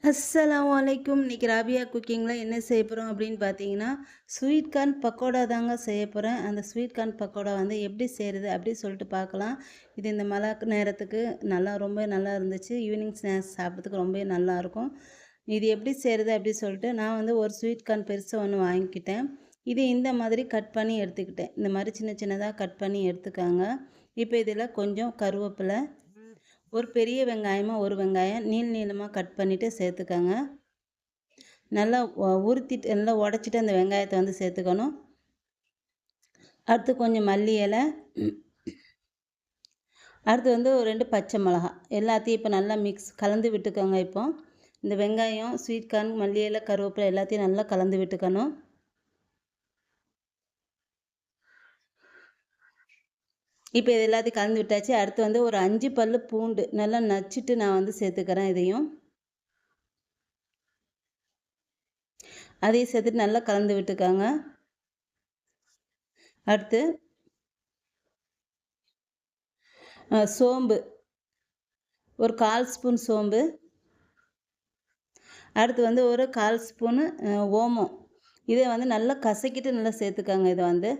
அஸ்ஸலாமு அலைக்கும். இன்னைக்கு ராபியா குக்கிங்கில் என்ன செய்ய போகிறோம் அப்படின்னு பார்த்தீங்கன்னா, ஸ்வீட் கார்ன் பக்கோடா தாங்க செய்ய போகிறேன். அந்த ஸ்வீட் கார்ன் பக்கோடா வந்து எப்படி செய்கிறது அப்படி சொல்லிட்டு பார்க்கலாம். இது இந்த மழை நேரத்துக்கு ரொம்ப நல்லா இருந்துச்சு. ஈவினிங் ஸ்நாக்ஸ் சாப்பிட்றதுக்கு ரொம்ப நல்லாயிருக்கும். இது எப்படி செய்கிறது அப்படி சொல்லிட்டு நான் வந்து ஒரு ஸ்வீட் கார்ன் பெருசாக ஒன்று வாங்கிக்கிட்டேன். இது இந்த மாதிரி கட் பண்ணி எடுத்துக்கிட்டேன். இந்த மாதிரி சின்ன சின்னதாக கட் பண்ணி எடுத்துக்காங்க. இப்போ இதில் கொஞ்சம் கருவேப்பிலை, ஒரு பெரிய வெங்காயமாக ஒரு வெங்காயம் நீளமாக கட் பண்ணிவிட்டு சேர்த்துக்கோங்க. நல்லா உறுத்திட்டு நல்லா உடச்சிட்டு அந்த வெங்காயத்தை வந்து சேர்த்துக்கணும். அடுத்து கொஞ்சம் மல்லி இலை, அடுத்து வந்து ஒரு 2 பச்சை மிளகா எல்லாத்தையும் இப்போ நல்லா கலந்து விட்டுக்கோங்க. இப்போ இந்த வெங்காயம், ஸ்வீட் கார்ன், மல்லி இலை, கருவேப்பிலை எல்லாத்தையும் நல்லா கலந்து விட்டுக்கணும். இப்போ இது எல்லாத்தையும் கலந்து விட்டாச்சு. அடுத்து வந்து ஒரு 5 பல்லு பூண்டு நல்லா நச்சுட்டு நான் வந்து சேர்த்துக்கிறேன். அதையும் சேர்த்துட்டு நல்லா கலந்து விட்டுக்கோங்க. அடுத்து சோம்பு ஒரு 1/4 ஸ்பூன் சோம்பு. அடுத்து வந்து ஒரு 1/4 ஸ்பூனு ஓமம். இதை வந்து நல்லா கசக்கிட்டு நல்லா சேர்த்துக்கோங்க. இதை வந்து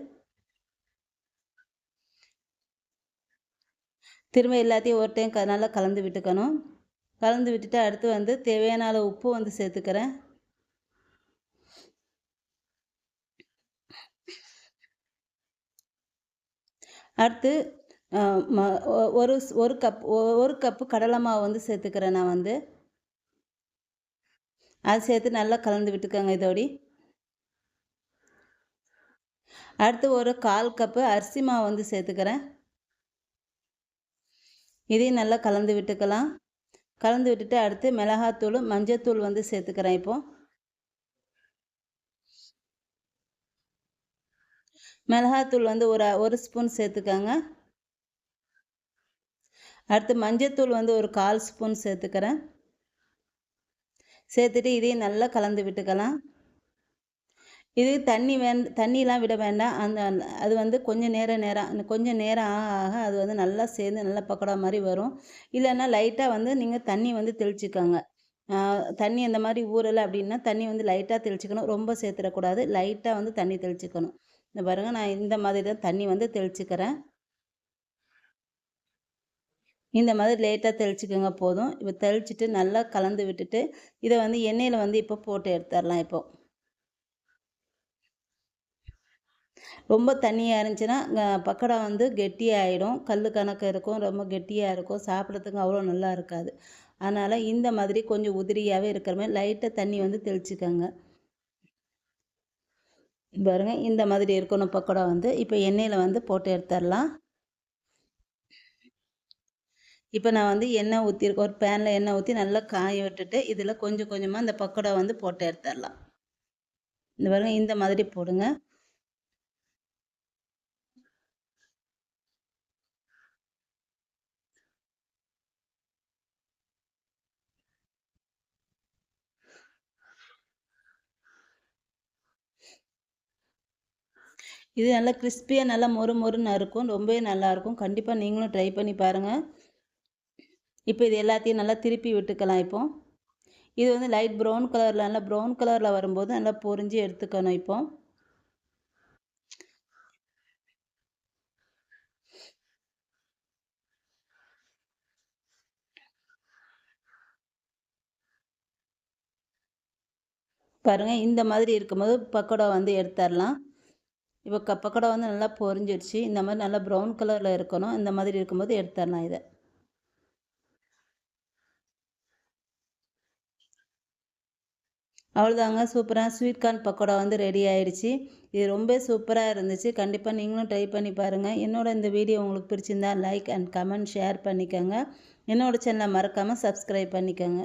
திரும்ப எல்லாத்தையும் ஒரு டைம் நல்லா கலந்து விட்டுக்கணும். கலந்து விட்டுட்டு அடுத்து வந்து தேவையான அளவு உப்பு வந்து சேர்த்துக்கிறேன். அடுத்து ஒரு கப்பு கடலை மாவு வந்து சேர்த்துக்கிறேன் நான் வந்து. அது சேர்த்து நல்லா கலந்து விட்டுக்கோங்க இதோடி. அடுத்து ஒரு 1/4 கப்பு அரிசி மாவு வந்து சேர்த்துக்கிறேன். இதையும் நல்லா கலந்து விட்டுக்கலாம். கலந்து விட்டுட்டு அடுத்து மிளகாத்தூள், மஞ்சத்தூள் வந்து சேர்த்துக்கிறேன். இப்போது மிளகாத்தூள் வந்து ஒரு ஸ்பூன் சேர்த்துக்கோங்க. அடுத்து மஞ்சத்தூள் வந்து ஒரு 1/4 ஸ்பூன் சேர்த்துக்கிறேன். சேர்த்துட்டு இதையும் நல்லா கலந்து விட்டுக்கலாம். இது தண்ணிலாம் விட வேண்டாம். அது வந்து கொஞ்சம் நேரம் ஆக அது வந்து நல்லா சேர்ந்து நல்லா பக்கோடா மாதிரி வரும். இல்லைன்னா லைட்டாக வந்து நீங்கள் தண்ணி வந்து தெளிச்சுக்கோங்க. தண்ணி அந்த மாதிரி ஊறலை அப்படின்னா தண்ணி வந்து லைட்டாக தெளிச்சுக்கணும். ரொம்ப சேர்த்துடக்கூடாது. லைட்டாக வந்து தண்ணி தெளிச்சுக்கணும். இந்த பாருங்கள், நான் இந்த மாதிரி தான் தண்ணி வந்து தெளிச்சுக்கிறேன். இந்த மாதிரி லேட்டாக தெளிச்சுக்கோங்க போதும். இப்போ தெளிச்சுட்டு நல்லா கலந்து விட்டுட்டு இதை வந்து எண்ணெயில் வந்து இப்போ போட்டு எடுத்துடலாம். இப்போது ரொம்ப தண்ணியாக இருந்துச்சுன்னா பக்கோடா வந்து கெட்டியாகிடும். கல் கணக்கு இருக்கும், ரொம்ப கெட்டியாக இருக்கும், சாப்பிட்றதுக்கு அவ்வளோ நல்லா இருக்காது. அதனால் இந்த மாதிரி கொஞ்சம் உதிரியாகவே இருக்கிற மாதிரி லைட்டாக தண்ணி வந்து தெளிச்சுக்கோங்க. பாருங்கள், இந்த மாதிரி இருக்கணும் பக்கோடா வந்து. இப்போ எண்ணெயில் வந்து போட்டு எடுத்துடலாம். இப்போ நான் வந்து எண்ணெய் ஊற்றிருக்கேன். ஒரு பேனில் எண்ணெய் ஊற்றி நல்லா காய விட்டுட்டு இதில் கொஞ்சம் கொஞ்சமாக இந்த பக்கோடா வந்து போட்டு எடுத்துடலாம். இந்த பாருங்கள், இந்த மாதிரி போடுங்க. இது நல்லா கிறிஸ்பியாக நல்லா மொறு மொறுன்னு இருக்கும். ரொம்பவே நல்லாயிருக்கும். கண்டிப்பாக நீங்களும் ட்ரை பண்ணி பாருங்கள். இப்போ இது எல்லாத்தையும் நல்லா திருப்பி விட்டுக்கலாம். இப்போது இது வந்து லைட் ப்ரௌன் கலரில் நல்லா ப்ரௌன் கலரில் வரும்போது நல்லா பொரிஞ்சு எடுத்துக்கணும். இப்போ பாருங்கள், இந்த மாதிரி இருக்கும்போது பக்கோடா வந்து எடுத்துடலாம். இப்போ பக்கோடா வந்து நல்லா பொரிஞ்சிடுச்சு. இந்த மாதிரி நல்லா ப்ரௌன் கலரில் இருக்கணும். இந்த மாதிரி இருக்கும்போது எடுத்துடலாம் இதை. அவ்வளோதாங்க, சூப்பராக ஸ்வீட் கார்ன் பக்கோடா வந்து ரெடி ஆயிடுச்சு. இது ரொம்ப சூப்பராக இருந்துச்சு. கண்டிப்பாக நீங்களும் ட்ரை பண்ணி பாருங்கள். இந்த வீடியோ உங்களுக்கு பிடிச்சிருந்தா லைக் அண்ட் கமெண்ட் ஷேர் பண்ணிக்கோங்க. என்னோடய சேனலை மறக்காமல் சப்ஸ்கிரைப் பண்ணிக்கோங்க.